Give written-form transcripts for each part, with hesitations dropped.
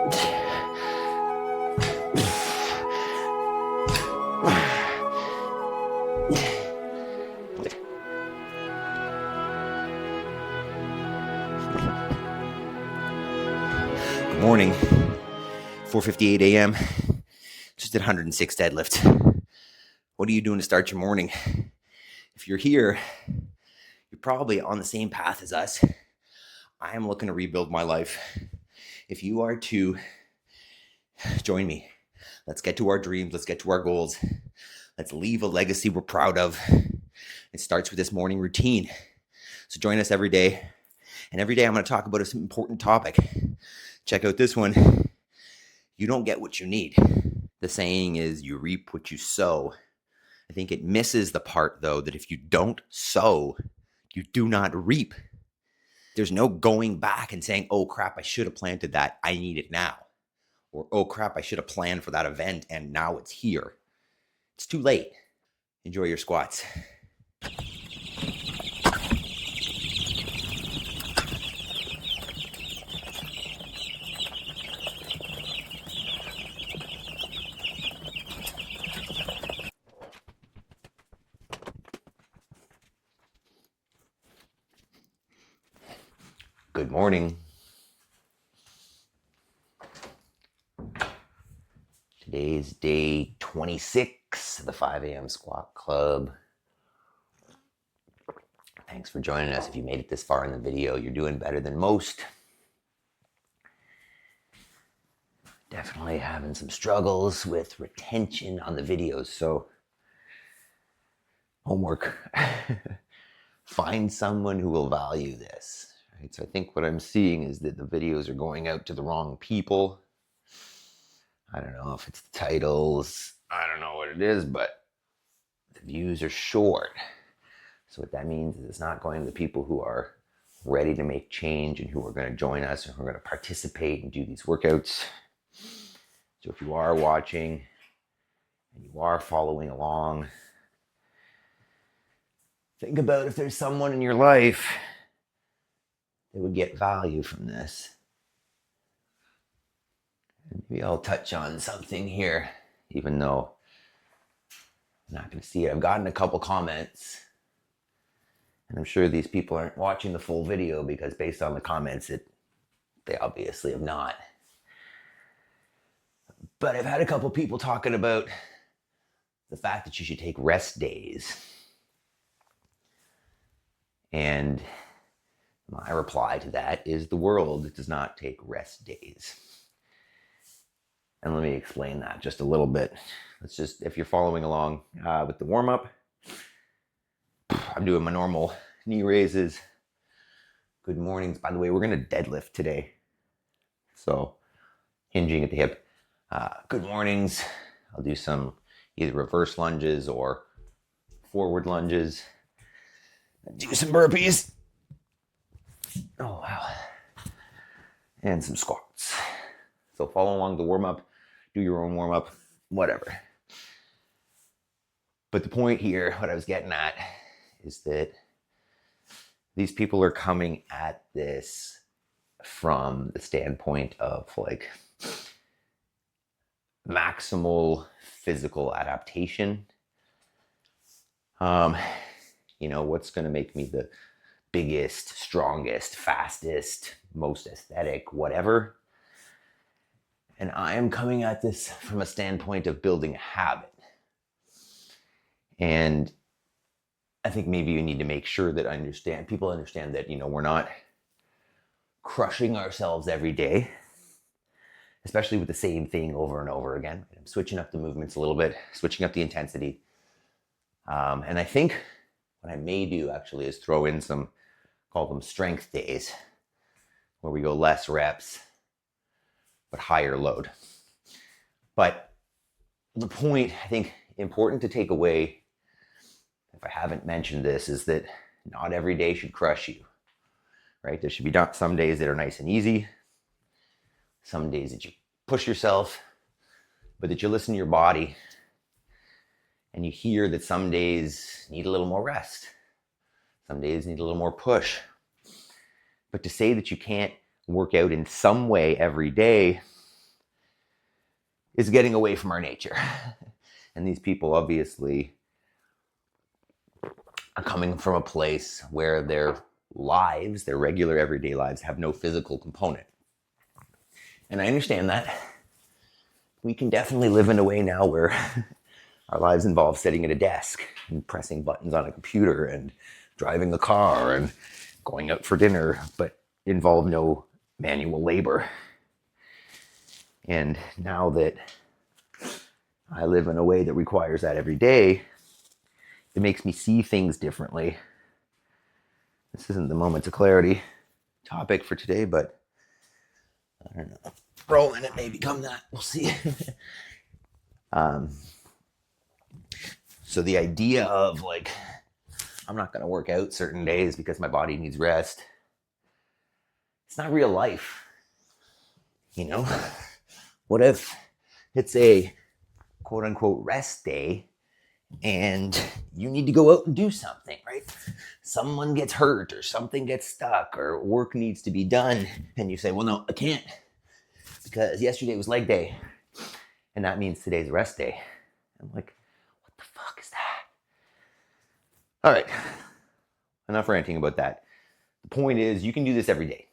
Good morning, 4:58 a.m. Just did 106 deadlifts. What are you doing to start your morning? If you're here, you're probably on the same path as us. I am looking to rebuild my life. If you are too, join me. Let's get to our dreams. Let's get to our goals. Let's leave a legacy we're proud of. It starts with this morning routine. So join us every day. And every day I'm going to talk about an important topic. Check out this one. You don't get what you need. The saying is you reap what you sow. I think it misses the part, though, that if you don't sow, you do not reap. There's no going back and saying, oh crap, I should have planted that. I need it now. Or, oh crap, I should have planned for that event and now it's here. It's too late. Enjoy your squats. Good morning. Today's day 26 of the 5 a.m. Squat Club. Thanks for joining us. If you made it this far in the video, you're doing better than most. Definitely having some struggles with retention on the videos, so homework. Find someone who will value this. Right? So I think what I'm seeing is that the videos are going out to the wrong people. I don't know if it's the titles. I don't know what it is, but the views are short. So what that means is it's not going to the people who are ready to make change and who are going to join us and who are going to participate and do these workouts. So if you are watching and you are following along, think about if there's someone in your life that would get value from this. And maybe I'll touch on something here, even though I'm not going to see it. I've gotten a couple comments, and I'm sure these people aren't watching the full video because based on the comments, they obviously have not. But I've had a couple people talking about the fact that you should take rest days. And my reply to that is the world does not take rest days. And let me explain that just a little bit. If you're following along with the warm-up, I'm doing my normal knee raises. Good mornings. By the way, we're going to deadlift today. So hinging at the hip. Good mornings. I'll do some either reverse lunges or forward lunges. Do some burpees. Oh, wow. And some squats. So follow along the warm-up. Do your own warm-up. Whatever. But the point here, what I was getting at, is that these people are coming at this from the standpoint of like maximal physical adaptation. What's going to make me the biggest, strongest, fastest, most aesthetic, whatever. And I am coming at this from a standpoint of building a habit. And I think maybe you need to make sure that people understand that, we're not crushing ourselves every day, especially with the same thing over and over again. I'm switching up the movements a little bit, switching up the intensity. And I think what I may do actually is throw in call them strength days, where we go less reps, but higher load. But the point, I think, important to take away, if I haven't mentioned this, is that not every day should crush you, right? There should be some days that are nice and easy, some days that you push yourself, but that you listen to your body and you hear that some days need a little more rest. Some days need a little more push. But to say that you can't work out in some way every day, is getting away from our nature. And these people obviously are coming from a place where their lives, their regular everyday lives, have no physical component. And I understand that. We can definitely live in a way now where our lives involve sitting at a desk and pressing buttons on a computer and driving a car and going out for dinner, but involve no manual labor. And now that I live in a way that requires that every day, it makes me see things differently. This isn't the moments of clarity topic for today, but I don't know. Rolling it may become that. We'll see. So the idea of like, I'm not going to work out certain days because my body needs rest. It's not real life. You know, what if it's a quote unquote rest day and you need to go out and do something, right? Someone gets hurt or something gets stuck or work needs to be done. And you say, well, no, I can't because yesterday was leg day. And that means today's rest day. I'm like, what the fuck is that? All right, enough ranting about that. The point is, you can do this every day.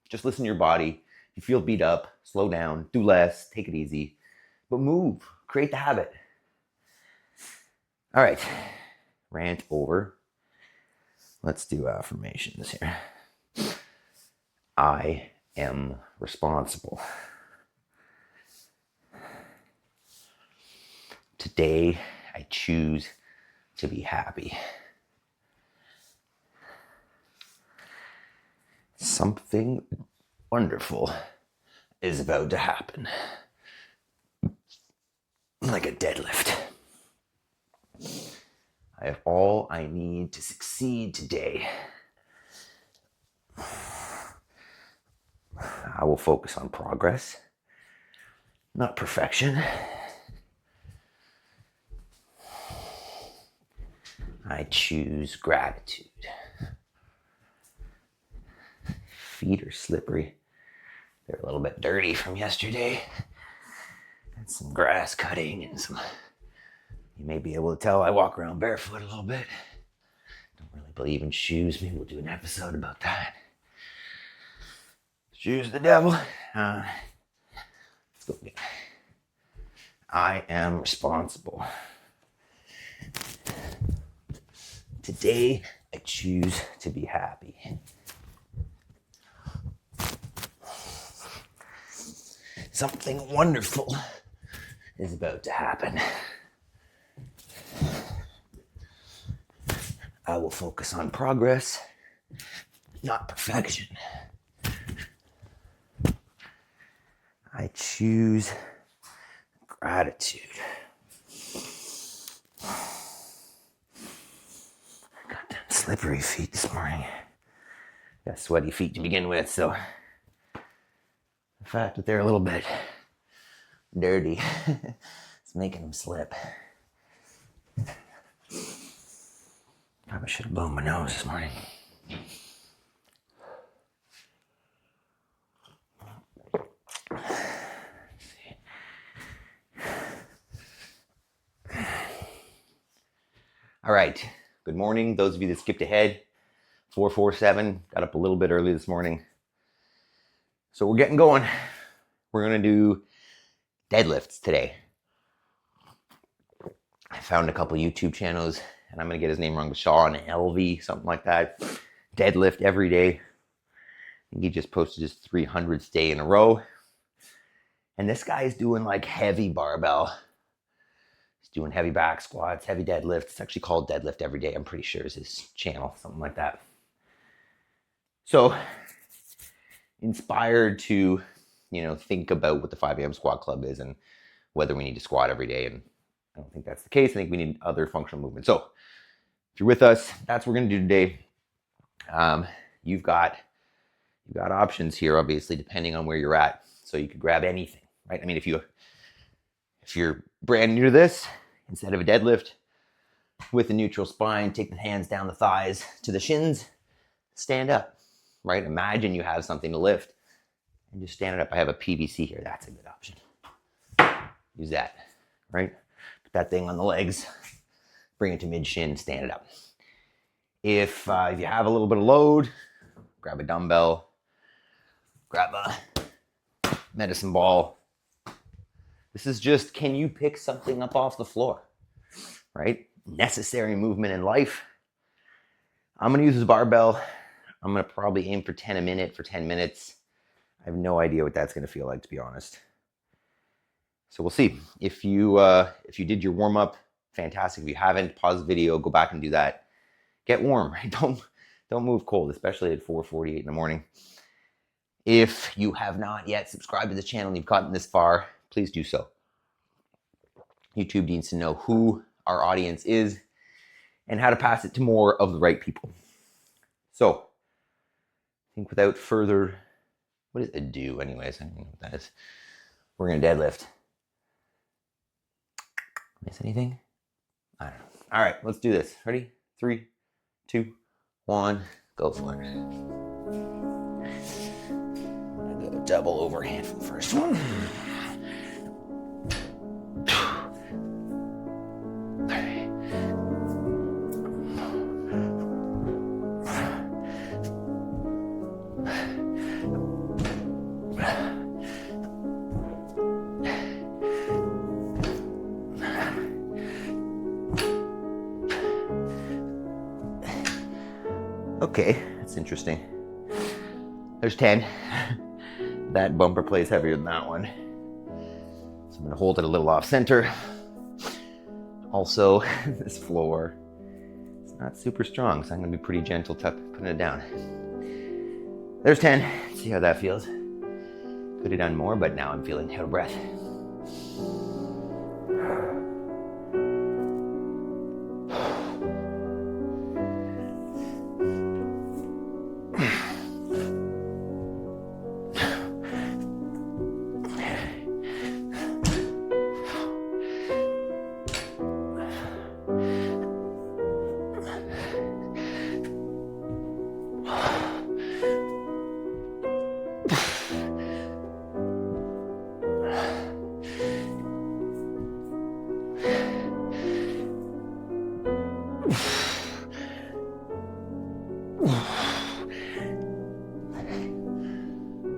Just listen to your body. If you feel beat up, slow down, do less, take it easy, but move, create the habit. All right, rant over. Let's do affirmations here. I am responsible. Today, I choose to be happy. Something wonderful is about to happen. Like a deadlift. I have all I need to succeed today. I will focus on progress, not perfection. I choose gratitude. Feet are slippery. They're a little bit dirty from yesterday. And some grass cutting and some... You may be able to tell I walk around barefoot a little bit. Don't really believe in shoes. Maybe we'll do an episode about that. Shoes of the devil. Let's go again. I am responsible. Today, I choose to be happy. Something wonderful is about to happen. I will focus on progress, not perfection. I choose gratitude. I got them slippery feet this morning. Got sweaty feet to begin with, so the fact that they're a little bit dirty is making them slip. Probably should have blown my nose this morning. All right. Good morning. Those of you that skipped ahead, 447, got up a little bit early this morning. So we're getting going. We're going to do deadlifts today. I found a couple YouTube channels, and I'm going to get his name wrong, but Sean LV, something like that. Deadlift every day. I think he just posted his 300th day in a row. And this guy is doing like heavy barbell. He's doing heavy back squats, heavy deadlift. It's actually called Deadlift Every Day. I'm pretty sure is his channel, something like that. So, inspired to, think about what the 5 a.m. squat club is and whether we need to squat every day. And I don't think that's the case. I think we need other functional movement. So, if you're with us, that's what we're going to do today. You've got options here, obviously, depending on where you're at. So you could grab anything, right? I mean, if you're brand new to this, instead of a deadlift with a neutral spine, take the hands down the thighs to the shins, stand up, right? Imagine you have something to lift and just stand it up. I have a PVC here. That's a good option. use that, right? Put that thing on the legs, bring it to mid shin, stand it up. If you have a little bit of load, grab a dumbbell, grab a medicine ball. This is just, can you pick something up off the floor, right? Necessary movement in life. I'm going to use this barbell. I'm going to probably aim for 10 a minute for 10 minutes. I have no idea what that's going to feel like, to be honest. So we'll see. If you did your warm up, fantastic. If you haven't, pause the video, go back and do that. Get warm, right? Don't move cold, especially at 4:48 in the morning. If you have not yet subscribed to the channel and you've gotten this far, please do so. YouTube needs to know who our audience is and how to pass it to more of the right people. So, I think without further, what is ado anyways? I don't know what that is. We're going to deadlift. Miss anything? I don't know. All right, let's do this. Ready? 3, 2, 1, go for it. I'm going to go double overhand for the first one. Okay, that's interesting. There's 10. That bumper plays heavier than that one. So I'm gonna hold it a little off center. Also, this floor, it's not super strong, so I'm gonna be pretty gentle putting it down. There's 10, see how that feels. Could have done more, but now I'm feeling out of breath.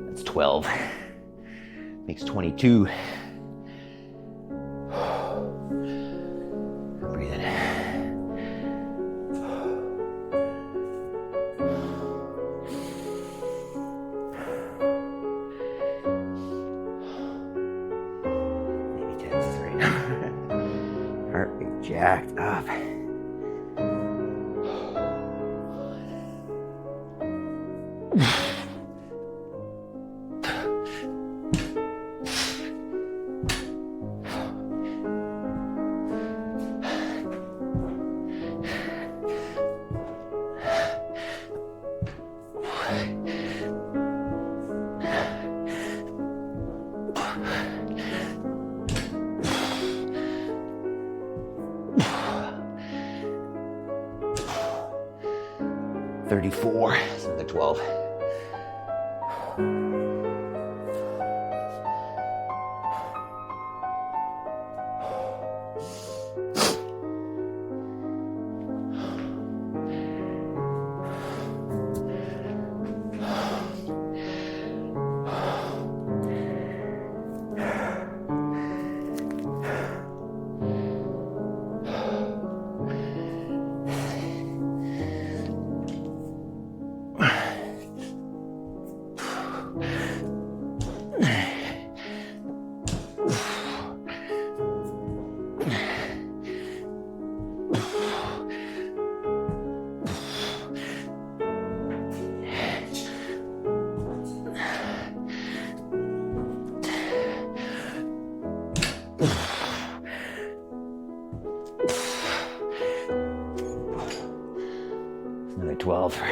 That's 12. Makes 22. Breathe in. Maybe 10 is right now. Heart rate jacked up. $34, so another 12. Another 12. I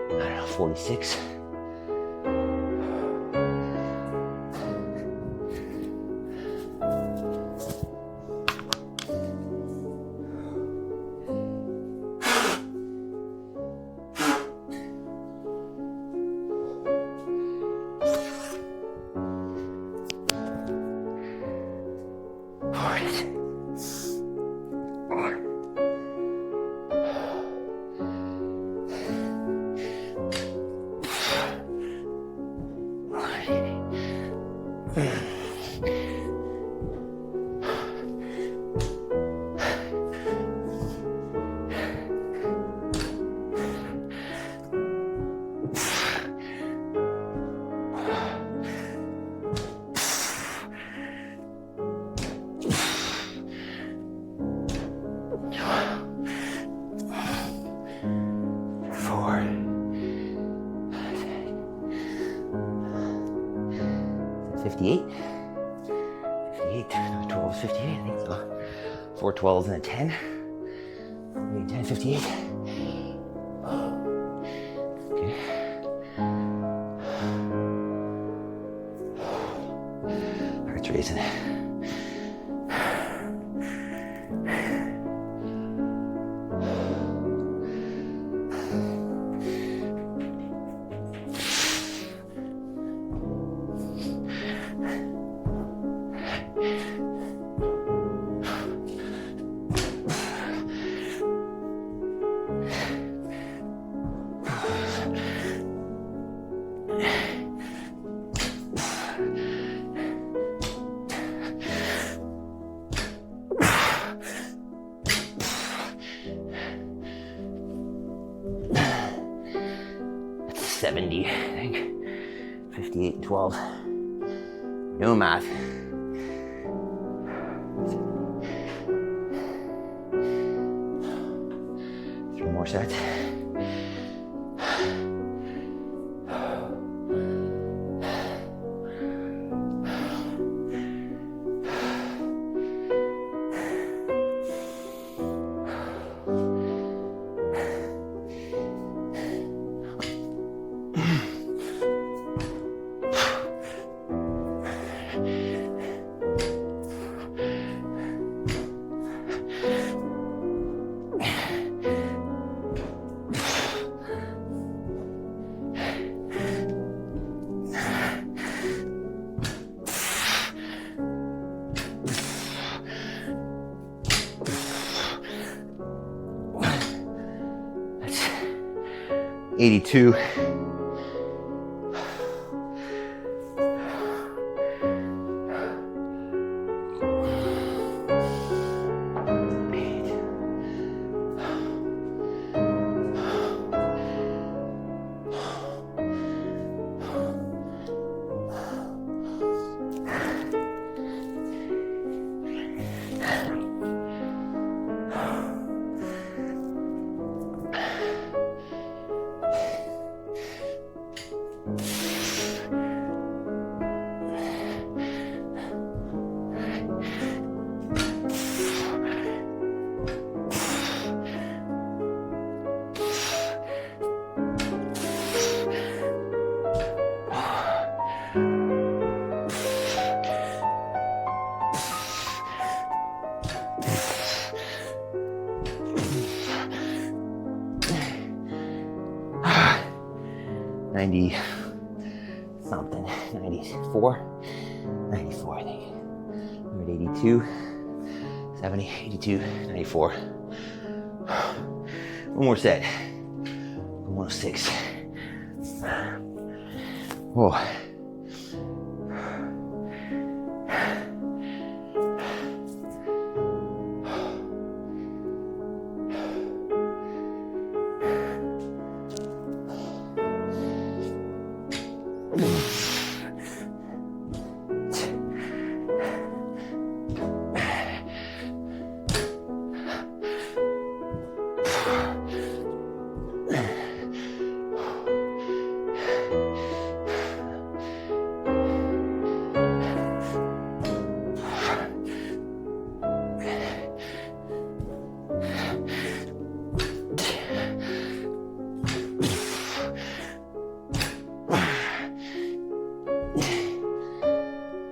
don't know, 46. Four 12s and a 10. 10, 58. Okay. Heart's racing. That's 70, I think. 58 and 12. No math. 3 more sets. That's 82. Something, 94, I think. We're at 82, 70, 82, 94. One more set. 106. Whoa.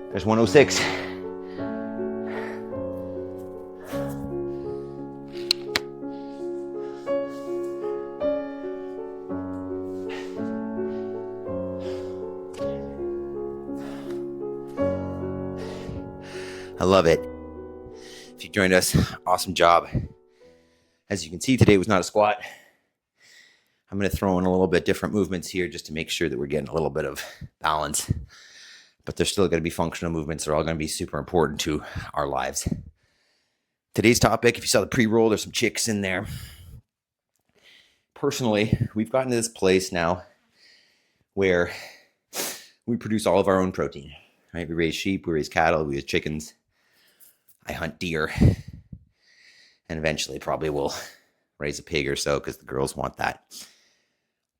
There's 106. I love it. If you joined us, awesome job. As you can see, today was not a squat. I'm going to throw in a little bit different movements here just to make sure that we're getting a little bit of balance. but they're still going to be functional movements. They're all going to be super important to our lives. Today's topic, if you saw the pre-roll, there's some chicks in there. Personally, we've gotten to this place now where we produce all of our own protein, right? We raise sheep, we raise cattle, we raise chickens. I hunt deer, and eventually probably will raise a pig or so because the girls want that.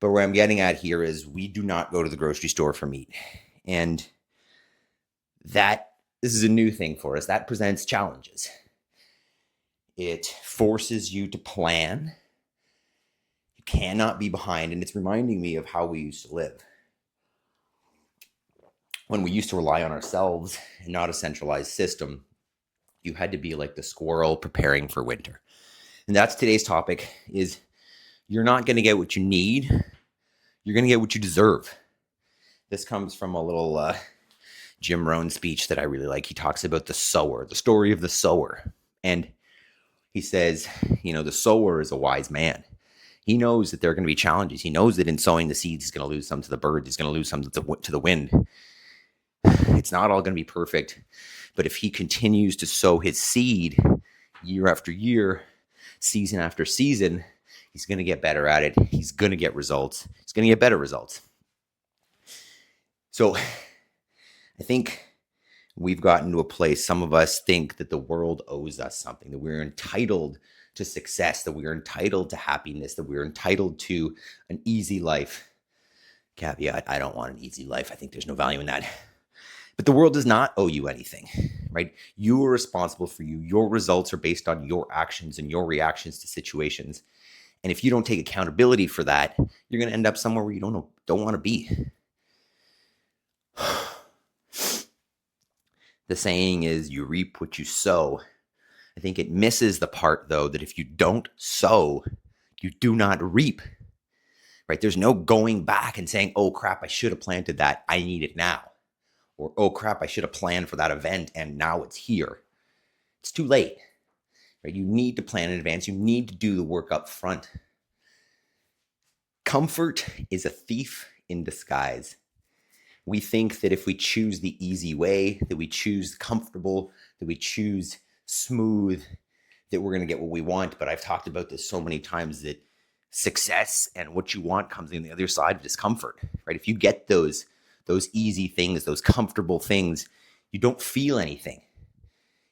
But where I'm getting at here is we do not go to the grocery store for meat. And this is a new thing for us. That presents challenges. It forces you to plan. You cannot be behind. And it's reminding me of how we used to live. When we used to rely on ourselves and not a centralized system, you had to be like the squirrel preparing for winter. And that's today's topic is you're not going to get what you need. You're going to get what you deserve. This comes from a little Jim Rohn speech that I really like. He talks about the sower, the story of the sower. And he says, the sower is a wise man. He knows that there are going to be challenges. He knows that in sowing the seeds, he's going to lose some to the birds. He's going to lose some to the wind. It's not all going to be perfect. But if he continues to sow his seed year after year, season after season, he's going to get better at it. He's going to get results. He's going to get better results. So I think we've gotten to a place, some of us think that the world owes us something, that we're entitled to success, that we're entitled to happiness, that we're entitled to an easy life. Caveat, I don't want an easy life. I think there's no value in that. But the world does not owe you anything, right? You are responsible for you. Your results are based on your actions and your reactions to situations. And if you don't take accountability for that, you're going to end up somewhere where you don't want to be. The saying is you reap what you sow. I think it misses the part, though, that if you don't sow, you do not reap, right? There's no going back and saying, oh, crap, I should have planted that. I need it now. Or, oh, crap, I should have planned for that event, and now it's here. It's too late, right? You need to plan in advance. You need to do the work up front. Comfort is a thief in disguise. We think that if we choose the easy way, that we choose comfortable, that we choose smooth, that we're going to get what we want. But I've talked about this so many times that success and what you want comes on the other side of discomfort, right? If you get those easy things, those comfortable things, you don't feel anything.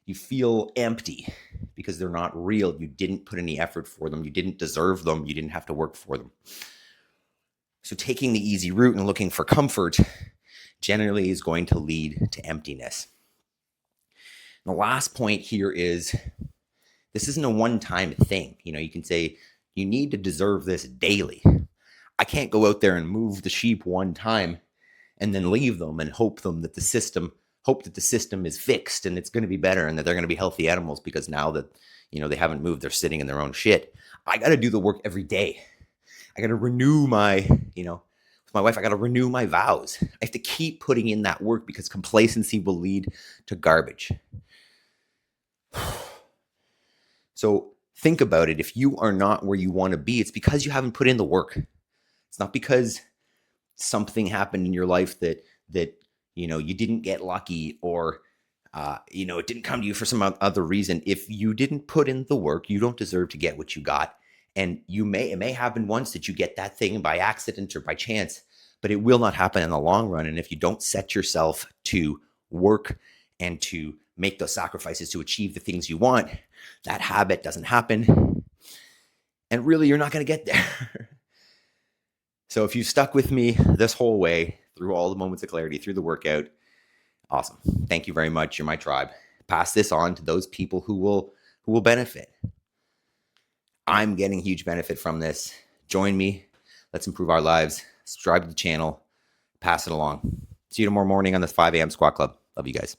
You feel empty because they're not real. You didn't put any effort for them. You didn't deserve them. You didn't have to work for them. So taking the easy route and looking for comfort generally is going to lead to emptiness. And the last point here is this isn't a one-time thing. You can say you need to deserve this daily. I can't go out there and move the sheep one time and then leave them and hope that the system is fixed and it's going to be better and that they're going to be healthy animals because now that, they haven't moved, they're sitting in their own shit. I got to do the work every day. I got to renew my, with my wife, I got to renew my vows. I have to keep putting in that work because complacency will lead to garbage. So think about it. If you are not where you want to be, it's because you haven't put in the work. It's not because something happened in your life that you didn't get lucky or it didn't come to you for some other reason. If you didn't put in the work, you don't deserve to get what you got. And it may happen once that you get that thing by accident or by chance, but it will not happen in the long run. And if you don't set yourself to work and to make those sacrifices to achieve the things you want, that habit doesn't happen. And really, you're not going to get there. So if you stuck with me this whole way through all the moments of clarity, through the workout, awesome. Thank you very much. You're my tribe. Pass this on to those people who will benefit. I'm getting huge benefit from this. Join me. Let's improve our lives. Subscribe to the channel. Pass it along. See you tomorrow morning on the 5 a.m. Squat Club. Love you guys.